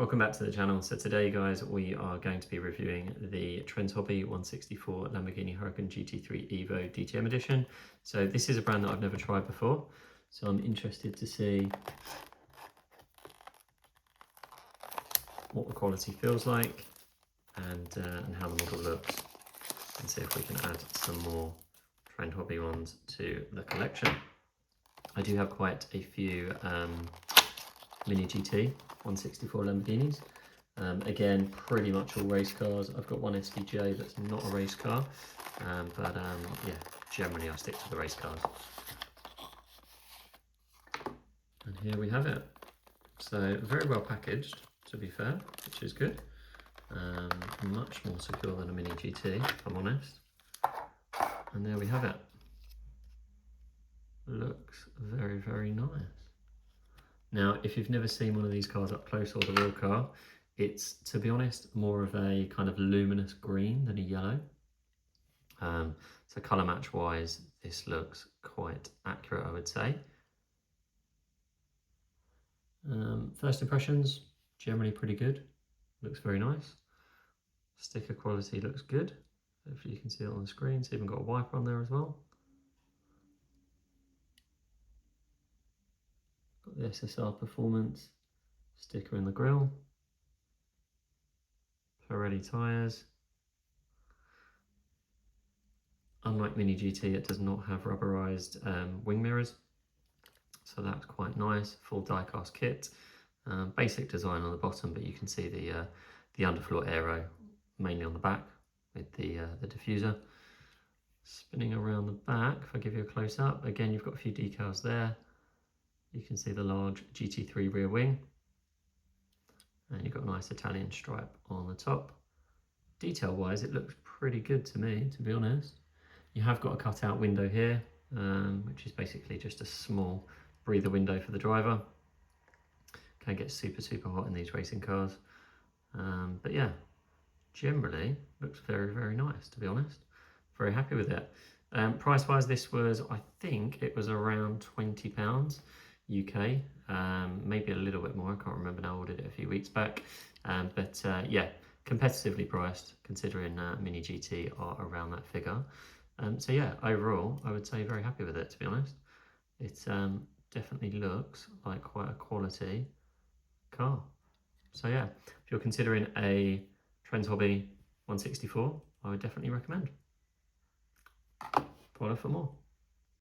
Welcome back to the channel. So today guys, we are going to be reviewing the Trends Hobby 164 Lamborghini Huracan GT3 EVO DTM edition. So this is a brand that I've never tried before, so I'm interested to see what the quality feels like and how the model looks, and see if we can add some more Trend Hobby ones to the collection. I do have quite a few Mini GT 164 Lamborghinis. Again, pretty much all race cars. I've got one SVJ that's not a race car, but yeah, generally I stick to the race cars. And here we have it. So very well packaged, to be fair, which is good. Much more secure than a Mini GT, if I'm honest. And there we have it. Looks very, very nice. Now, if you've never seen one of these cars up close, or the real car, it's, to be honest, more of a kind of luminous green than a yellow. So colour match wise, this looks quite accurate, I would say. First impressions, generally pretty good. Looks very nice. Sticker quality looks good. Hopefully you can see it on the screen. It's even got a wiper on there as well. Got the SSR Performance sticker in the grille. Pirelli tyres. Unlike Mini GT, it does not have rubberized wing mirrors, so that's quite nice. Full die-cast kit. Basic design on the bottom, but you can see the underfloor aero mainly on the back with the diffuser. Spinning around the back, if I give you a close-up, again you've got a few decals there. You can see the large GT3 rear wing, and you've got a nice Italian stripe on the top. Detail-wise, it looks pretty good to me, to be honest. You have got a cut-out window here, which is basically just a small breather window for the driver. Can get super, super hot in these racing cars. But yeah, generally looks very, very nice, to be honest. Very happy with it. Price-wise, this was, I think it was around £20 UK, maybe a little bit more. I can't remember now, I ordered it a few weeks back. But yeah, competitively priced, considering Mini GT are around that figure. So yeah, overall, I would say very happy with it, to be honest. It definitely looks like quite a quality car. So yeah, if you're considering a Trends Hobby 164, I would definitely recommend. Follow for more.